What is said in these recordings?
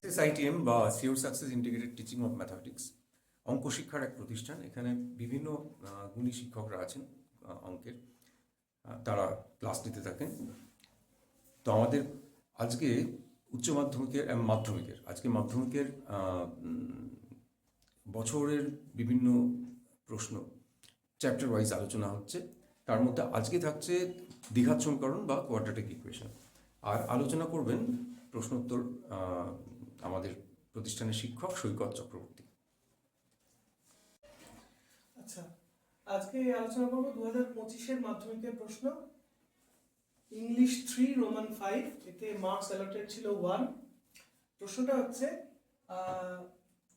SITM বা sure success integrated teaching of mathematics অঙ্ক শিক্ষার এক প্রতিষ্ঠান। এখানে বিভিন্ন গুণী শিক্ষকরা আছেন অঙ্কের, তারা ক্লাস নিতে থাকেন। তো আমাদের আজকে উচ্চ মাধ্যমিকের মাধ্যমিকের বছরের বিভিন্ন প্রশ্ন চ্যাপ্টার ওয়াইজ আলোচনা হচ্ছে। তার মধ্যে আজকে থাকছে দ্বিঘাত সমীকরণ বা কোয়াড্রেটিক ইকুয়েশন, আর আলোচনা করবেন প্রশ্নোত্তর আমাদের প্রতিষ্ঠানের শিক্ষক সৈকত চক্রবর্তী। আচ্ছা, আজকে আলোচনা করব 2025-এর মাধ্যমিকের প্রশ্ন। ইংলিশ 3 রোমান 5, এতে মার্কস অ্যালটেড ছিল 1। প্রশ্নটা হচ্ছে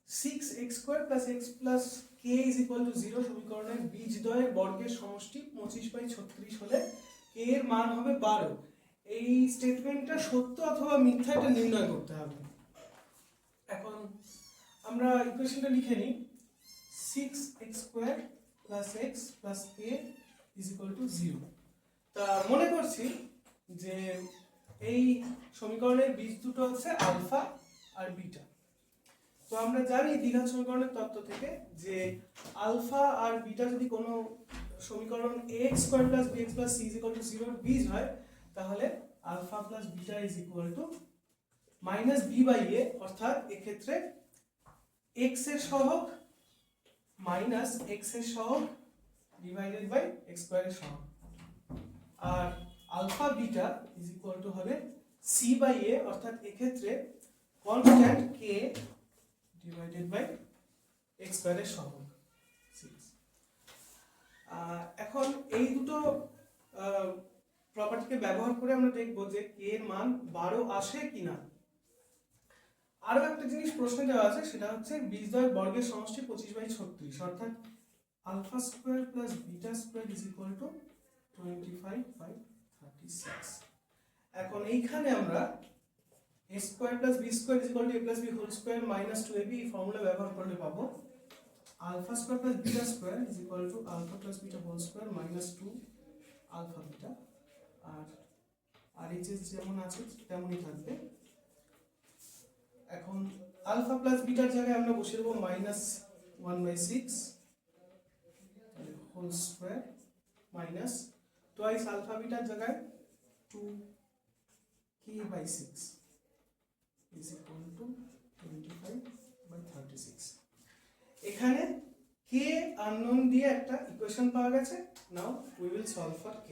6x² + x + k = 0 সমীকরণের বীজদ্বয়ের বর্গের সমষ্টি 25/36 হলে k এর মান হবে 12। এই স্টেটমেন্টটা সত্য অথবা মিথ্যা এটা নির্ণয় করতে হবে। এখন আমরা ইকুয়েশনটা লিখে নিই। 6x² + x + k = 0। তা মনে করছি যে এই সমীকরণের বীজ দুটো হচ্ছে আলফা আর বিটা। তো আমরা জানি দ্বিঘাত সমীকরণের তত্ত্ব থেকে যে আলফা আর বিটা যদি কোনো সমীকরণ ax² + bx + c = 0 এর বীজ হয়, তাহলে আলফা + বিটা - b/a, অর্থাৎ এক্ষেত্রে x এর সহগ মাইনাস x এর সহগ ডিভাইডেড বাই x² এর সহগ, আর আলফা বিটা হবে c/a, অর্থাৎ এক্ষেত্রে constant k divided by x² এর সহগ 6। এখন এই দুটো প্রপার্টিকে ব্যবহার করে আমরা দেখব যে k এর মান 12 আসে কিনা। আরো একটা জিনিস প্রশ্নে দেওয়া আছে, সেটা হচ্ছে বীজদ্বয়ের বর্গের সমষ্টি 25/36, অর্থাৎ α² + β² = 25/36। এখন এইখানে আমরা a² + b² = a + b² - 2ab এই ফর্মুলা ব্যবহার করলে পাবো α² + β² = α + β² - 2 আলফা বিটা, আর এইচএস যেমন আছে তেমনই থাকবে। এখন আলফা প্লাস বিটার জায়গায় আমরা বসিয়ে দেবো -1/6 whole square minus twice alpha বিটার জায়গায় 2k/6 = 25/36। এখানে k আননোন দিয়ে একটা ইকুয়েশন পাওয়া গেছে। Now we will solve for k।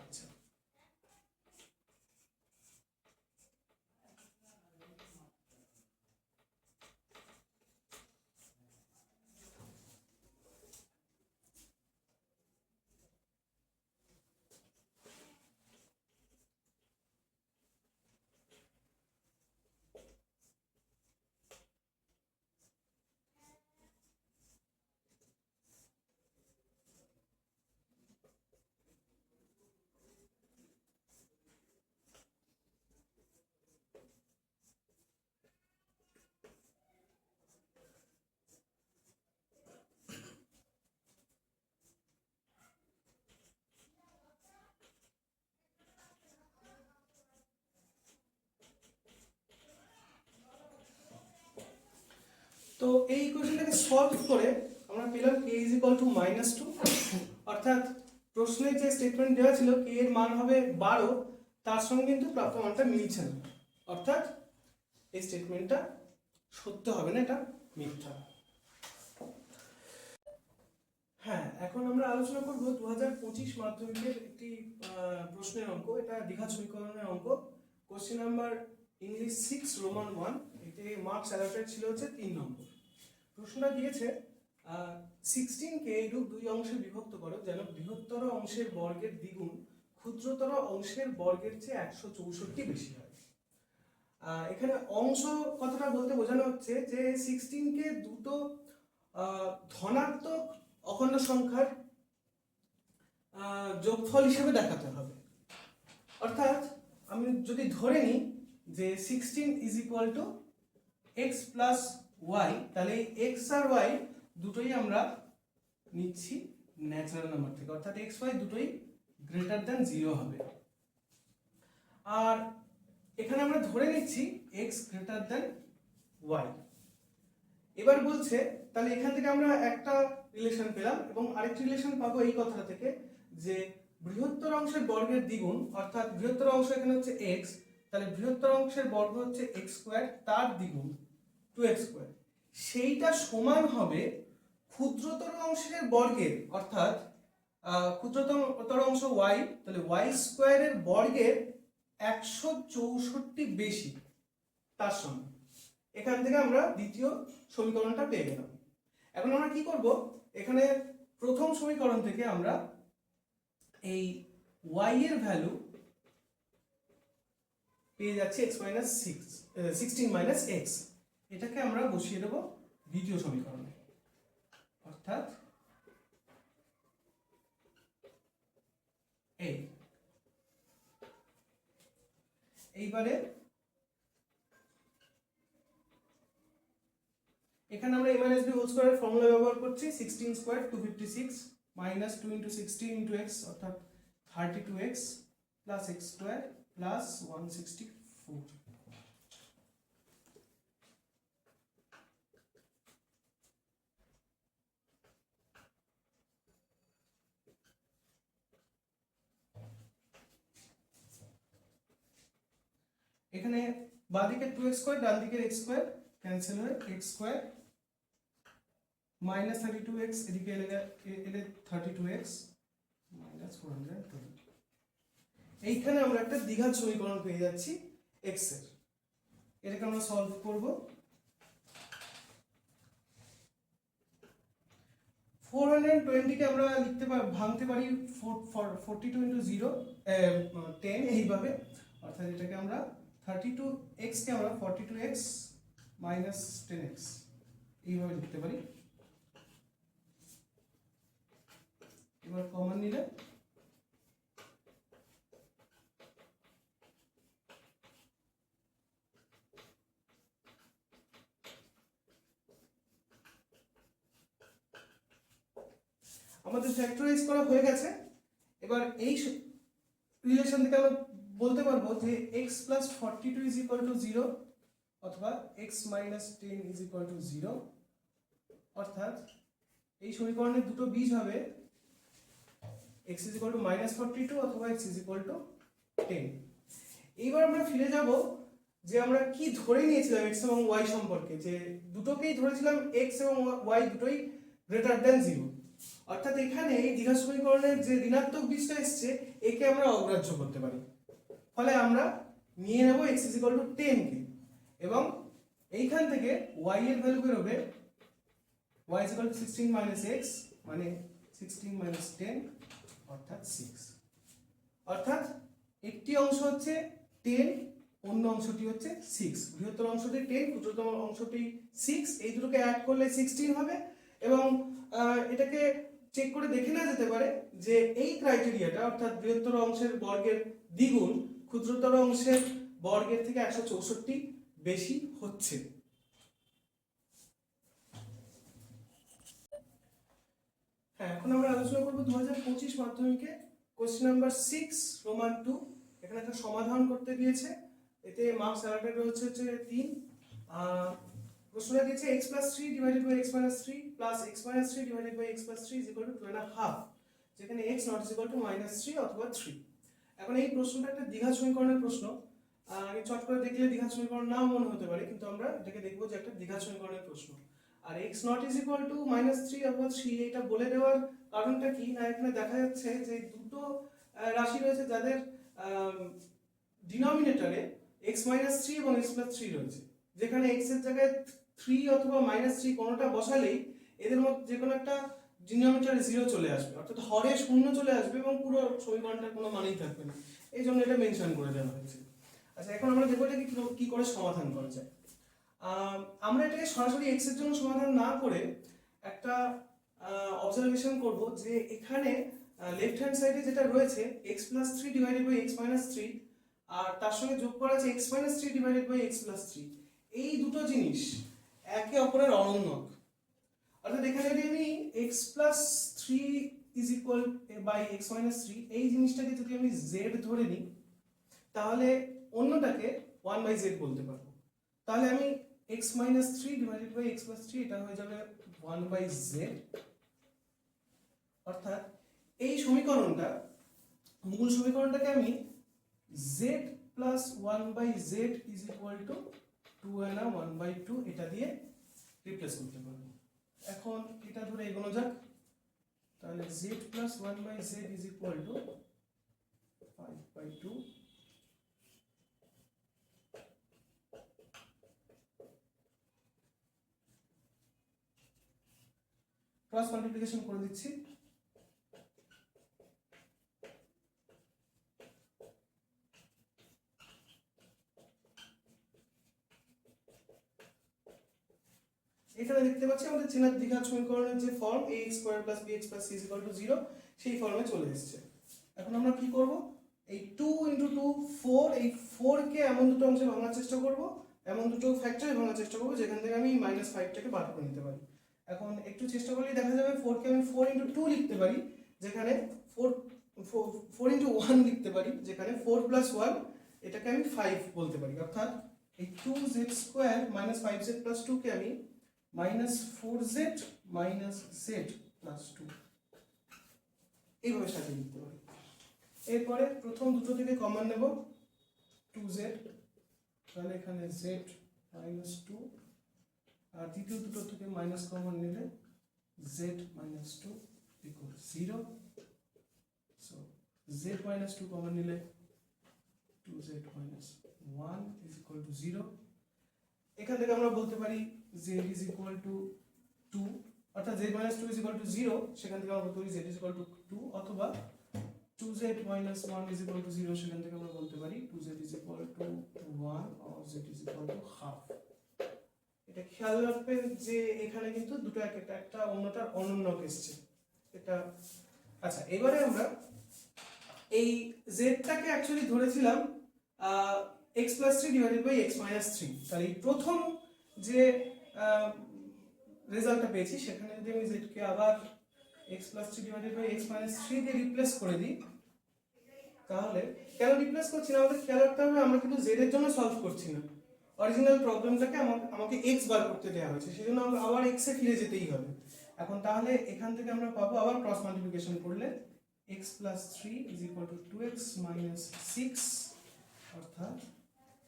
আচ্ছা, তো এই ইকুয়েশনটাকে সলভ করে আমরা পেলাম k = -2, অর্থাৎ প্রশ্নের যে স্টেটমেন্ট দেওয়া ছিল k এর মান হবে 12, তার সঙ্গে কিন্তু প্রাপ্ত মানটা মিলছে না, অর্থাৎ এই স্টেটমেন্টটা সত্য হবে না, এটা মিথ্যা। হ্যাঁ, এখন আমরা আলোচনা করব 2025 মাধ্যমিকের একটি প্রশ্নের অঙ্ক। এটা দ্বিঘাত সমীকরণের অঙ্ক। কোশ্চেন নাম্বার ইংলিশ 6 রোমান 1, এতে মার্কস অ্যালটেড ছিল হচ্ছে 3 নম্বর। প্রশ্নটা দিয়েছে 16কে এইরূপ দুই অংশে বিভক্ত করো যেন বৃহত্তর অংশের বর্গের দ্বিগুণ ক্ষুদ্রতর অংশের বর্গের চেয়ে 164 বেশি হয়। এখানে অংশ কথাটা বলতে বোঝানো হচ্ছে যে 16কে দুটো ধনাত্মক অখণ্ড সংখ্যার যোগফল হিসেবে দেখাতে হবে। অর্থাৎ আমি যদি ধরে নিই যে 16 = x + y, তাহলে x আর y দুটোই আমরা নিচ্ছি ন্যাচারাল নাম্বার থেকে, অর্থাৎ x y দুটোই > 0 হবে। আর এখানে আমরা ধরে নিচ্ছি এক্স গ্রেটার দেন ওয়াই। এবার বলছে তাহলে এখান থেকে আমরা একটা রিলেশন পেলাম এবং আরেকটি রিলেশন পাবো এই কথা থেকে যে বৃহত্তর অংশের বর্গের দ্বিগুণ, অর্থাৎ বৃহত্তর অংশ এখানে হচ্ছে এক্স, তাহলে বৃহত্তর অংশের বর্গ হচ্ছে এক্স স্কোয়ার, তার দ্বিগুণ 2x স্কোয়ার, সেইটা সমান হবে ক্ষুদ্রতর অংশের বর্গের, অর্থাৎ ক্ষুদ্রতর অংশ y, তাহলে y স্কোয়ারের বর্গের 164 বেশি, তার সমান। এখান থেকে আমরা দ্বিতীয় সমীকরণটা পেয়ে গেলাম। এখন আমরা কি করব, এখানে প্রথম সমীকরণ থেকে আমরা এই y এর ভ্যালু পেয়ে যাচ্ছে x মাইনাস 16 মাইনাস x, এটাকে আমরা বসিয়ে দেব দ্বিতীয় সমীকরণে, অর্থাৎ এইবারে এখানে আমরা a মাইনাস b হোল স্কয়ারের ফর্মুলা ব্যবহার করছি। 16 square 256 minus 2 into 16 into x, অর্থাৎ 32x plus x square plus 164। এখানে বাঁদিকে 2x স্কয়ার, ডান দিকের x স্কয়ার ক্যান্সেল হয়ে x স্কয়ার মাইনাস 32x, এদিকে এলে 32x মাইনাস 430। এইখানে আমরা একটা দ্বিঘাত সমীকরণ পেয়ে যাচ্ছি x এর। এটাকে আমরা সলভ করব। 420 কে আমরা ভাঙতে পারি 42 ইনটু 0 10 এইভাবে, অর্থাৎ এটাকে আমরা 32x কে আমরা 42x মাইনাস 10x এইভাবে লিখতে পারি। এবার কমন নিলে আমাদের ফ্যাক্টরাইজ করা হয়ে গেছে। এবার এই রিলেশন থেকে আমরা বলতে পারবো যে x plus 42 is equal two 0 অথবা x minus 10 is equal two 0, অর্থাৎ এই সমীকরণের দুটো বীজ হবে x is equal to minus 42 অথবা x ইজ ইকুয়াল টু 10। এইবার আমরা ফিরে যাব যে আমরা কি ধরে নিয়েছিলাম x এবং y সম্পর্কে, যে দুটোকেই ধরেছিলাম x এবং y দুটোই গ্রেটার দেন 0, অর্থাৎ এখানে এই দ্বিঘাত সমীকরণের যে ঋণাত্মক বীজটা এসছে একে আমরা অগ্রাহ্য করতে পারি। ফলে আমরা নিয়ে নেব x ইজ ইকুয়াল টু 10 কে, এবং এইখান থেকে y এর ভ্যালু বেরোবে y is equal two 16 minus x, মানে 16 মাইনাস 10 অর্থাৎ 6। অর্থাৎ একটি অংশ হচ্ছে 10, অন্য অংশটি হচ্ছে 6। বৃহত্তর অংশটি 10, ক্ষুদ্রতম অংশটি 6, এই দুটোকে অ্যাড করলে 16 হবে। এবং এটাকে চেক করে দেখে নেওয়া যেতে পারে যে এই ক্রাইটেরিয়াটা, অর্থাৎ বৃহত্তর অংশের বর্গের দ্বিগুণ ক্ষুদ্রতর অংশের বর্গের থেকে 164 বেশি হচ্ছে। হ্যাঁ, এখন আমরা আলোচনা করব 2025 মাধ্যমিকে কোশ্চেন নাম্বার 6 রোমান 2। এখানে একটা সমাধান করতে দিয়েছে, এতে মার্কস অ্যালটেড হচ্ছে 3। প্রশ্নটা দিয়েছে x plus 3 divided by x minus 3 plus x minus 3 divided by x plus 3 is equal to 2.5, যেখানে x not is equal to minus 3 অথবা 3। এখন এই প্রশ্নটা একটা দ্বিঘাত সমীকরণের প্রশ্ন। আমি চট করে দেখলে দ্বিঘাত সমীকরণ নাও মনে হতে পারে, কিন্তু আমরা এটাকে দেখবো যে একটা দ্বিঘাত সমীকরণের প্রশ্ন। আর x not is equal to minus 3 অথবা 3 এটা বলে দেওয়ার কারণটা কি না, এখানে দেখা যাচ্ছে যে দুটো রাশি রয়েছে যাদের ডিনোমিনেটরে x minus 3 এবং x plus 3 রয়েছে, যেখানে x এর জায়গায় 3 অথবা -3 কোনোটা বসালেই এদের মধ্যে যে কোনো একটা ডিনোমিনেটরে 0 চলে আসবে, অর্থাৎ হরে 0 চলে আসবে এবং পুরো সমীকরণটার কোনো মানেই থাকবে না। এই জন্য এটা মেনশন করে দেওয়া হয়েছে। আচ্ছা, এখন আমরা দেখব এটা কি করে সমাধান করা যায়। আমরা এটাকে সরাসরি x এর জন্য সমাধান না করে একটা অবজারভেশন করব যে এখানে লেফট হ্যান্ড সাইডে যেটা রয়েছে x plus 3 divided by x minus 3 আর তার সঙ্গে যোগ করা আছে x minus 3 divided by x plus 3, এই দুটো জিনিস একে অপরের অনন্যক। অর্থাৎ এখানে যদি আমি x plus 3 is equal by x minus 3 এই জিনিসটাকে যদি আমি z ধরে নিই, তাহলে অন্যটাকে 1/z বলতে পারবো। তাহলে আমি x minus 3 divided by x plus 3 এটা হয়ে যাবে 1/z, অর্থাৎ এই সমীকরণটা, মূল সমীকরণটাকে আমি z plus 1/z is equal to 2n 1/2 এটা দিয়ে রিপ্লেস করতে পারবো। এখন এটা ধরে এগোনো যাক, তাহলে z plus 1/z is equal to 5/2 cross multiplication করে দিচ্ছি। এখানে দেখতে পাচ্ছি আমাদের চেনা দ্বিঘাত সমীকরণের যে form ax square plus bx plus c 0 সেই ফর্মে চলে এসেছে। এখন আমরা কি করব, এই 2 × 2 4, এই 4 কে এমন দুটো অংশে ভাঙার চেষ্টা করব, এমন দুটো ফ্যাক্টরে ভাঙার চেষ্টা করব যেখান থেকে আমি -5 টাকে বার করে নিতে পারি। এখন একটু চেষ্টা করলেই দেখা যাবে 4 কে আমি 4 × 2 লিখতে পারি, যেখানে 4 × 1 লিখতে পারি, যেখানে 4 + 1 এটাকে আমি 5 বলতে পারি। অর্থাৎ এই 2z² - 5z + 2 কে আমি -4z - z + 2 এইভাবে সাজিয়ে লিখতে পারি। এরপরে প্রথম দুটো থেকে কমন নেব 2z, তাহলে এখানে z - 2, আর দ্বিতীয় দুটো থেকে মাইনাস কমন নিলে z - 2 = 0। সো z - 2 কমন নিলে 2z - 1 = 0। এখান থেকে আমরা বলতে পারি z = 2, অর্থাৎ z - 2 = 0, সেখান থেকে আমরা বলতে পারি z = 2, অথবা 2z - 1 = 0, সেখান থেকে আমরা বলতে পারি 2z = 1 or z = half। এটা খেয়াল রাখবেন যে এখানে কিন্তু দুটো একটা অন্যটার অনন্যক এসেছে এটা। আচ্ছা, এবারে আমরা এই z টাকে অ্যাকচুয়ালি ধরেছিলাম x + 3 ডিভাইডেড বাই x - 3। তাহলে এই প্রথম যে রেজাল্টটা পেয়েছি সেখানে যদি আমি z কে আবার x + 3 ডিভাইডেড বাই x - 3 দিয়ে রিপ্লেস করে দিই, তাহলে কেন রিপ্লেস করছি না আমাদের খেয়াল রাখতে হবে, আমরা কিন্তু z এর জন্য সলভ করছি না, অরিজিনাল প্রবলেমটাকে আমাকে x বার করতে দেওয়া হয়েছে, সেজন্য আমাকে আবার x এ ফিরে যেতেই হবে। এখন তাহলে এখান থেকে আমরা পাবো আবার ক্রস মাল্টিপ্লিকেশন করলে x + 3 = 2x - 6, অর্থাৎ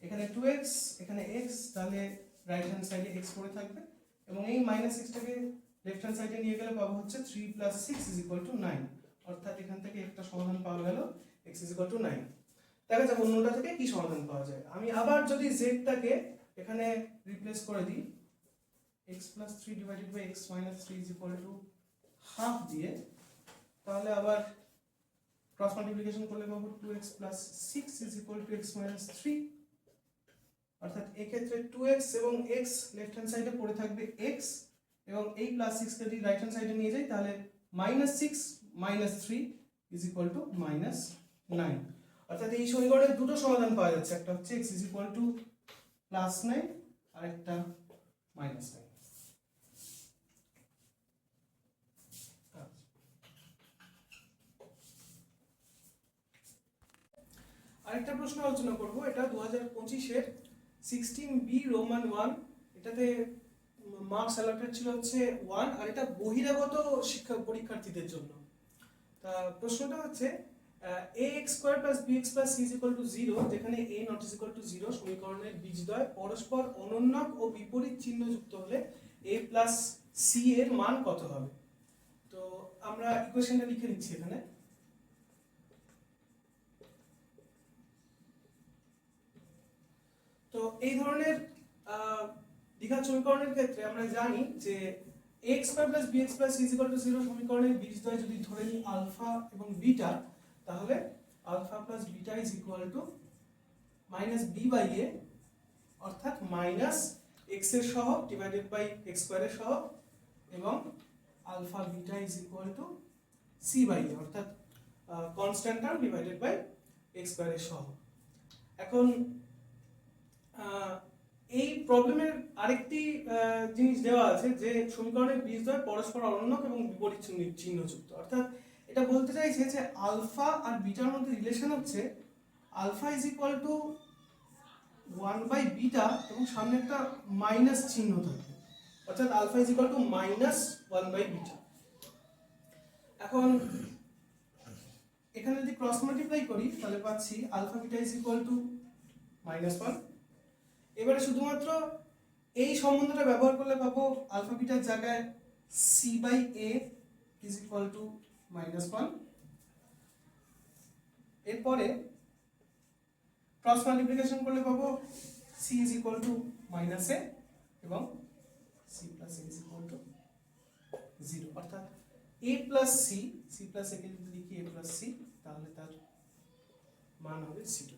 এখানে 2x এখানে x, তাহলে রাইট হ্যান্ড সাইডে x পড়ে থাকবে, এবং এই -6 টাকে লেফট হ্যান্ড সাইডে নিয়ে গেলে পাবো হচ্ছে 3 + 6 = 9, অর্থাৎ এখান থেকে একটা সমাধান পাওয়া গেল x = 9। দেখা যাক অন্যটা থেকে কি সমাধান পাওয়া যায়। আমি আবার যদি z টাকে এখানে রিপ্লেস করে দিই x + 3 divided by x - 3 = half দিয়ে, তাহলে আবার ক্রস মাল্টিপ্লিকেশন করলে পাবো 2x + 6 = x - 3, অর্থাৎ এই ক্ষেত্রে 2x এবং x লেফট হ্যান্ড সাইডে পড়ে থাকবে x, এবং এই +6 কে যদি রাইট হ্যান্ড সাইডে নিয়ে যাই তাহলে -6 - 3 = -9। অর্থাৎ এই সমীকরণের দুটো সমাধান পাওয়া যাচ্ছে, একটা হচ্ছে x = +9 আর একটা -9। আরেকটা প্রশ্ন আলোচনা করব, এটা 2025-এর 16B রোমান 1, এটাতে মার্কস অ্যালটেড ছিল হচ্ছে 1, আর এটা বহিরাগত শিক্ষা পরীক্ষার্থীদের জন্য। তা প্রশ্নটা হচ্ছে ax² + bx + c = 0, যেখানে a ≠ = 0 সমীকরণের বীজদ্বয় পরস্পর অনন্যক ও বিপরীত চিহ্ন যুক্ত হলে a + c এর মান কত হবে। তো আমরা ইকুয়েশনটা লিখে নিচ্ছি এখানে। তো এই ধরনের দ্বিঘাত সমীকরণের ক্ষেত্রে আমরা জানি যে ax² + bx + c = 0 সমীকরণের বীজদ্বয় যদি ধরে নিই আলফা এবং বিটা, তাহলে আলফা + বিটা = -b/a, অর্থাৎ -x এর সহগ ডিভাইডেড বাই x² এর সহগ, এবং আলফা বিটা = c/a, অর্থাৎ constant term divided by x² এর সহগ। এখন এই প্রবলেমের আরেকটি জিনিস দেওয়া আছে যে সমীকরণের বীজদ্বয় পরস্পর অনন্যক এবং বিপরীত চিহ্নযুক্ত, অর্থাৎ এটা বলতে চাইছে যে আলফা আর বিটার মধ্যে রিলেশন হচ্ছে আলফা = ওয়ান বাই বিটা এবং সামনে একটা মাইনাস চিহ্ন থাকবে, অর্থাৎ alpha is equal to minus one by beta. এখন এখানে যদি ক্রস মাল্টিপ্লাই করি তাহলে পাচ্ছি alpha beta is equal to minus one. এবারে শুধুমাত্র এই সম্বন্ধটা ব্যবহার করলে পাবো আলফা বিটার জায়গায় C by A is equal to minus one. এরপরে ক্রস মাল্টিপ্লিকেশন করলে পাবো C is equal to minus A এবং C plus A is equal to zero, অর্থাৎ A plus C, C plus A কে যদি লিখি এ প্লাস সি, তাহলে তার মান হবে জিরো।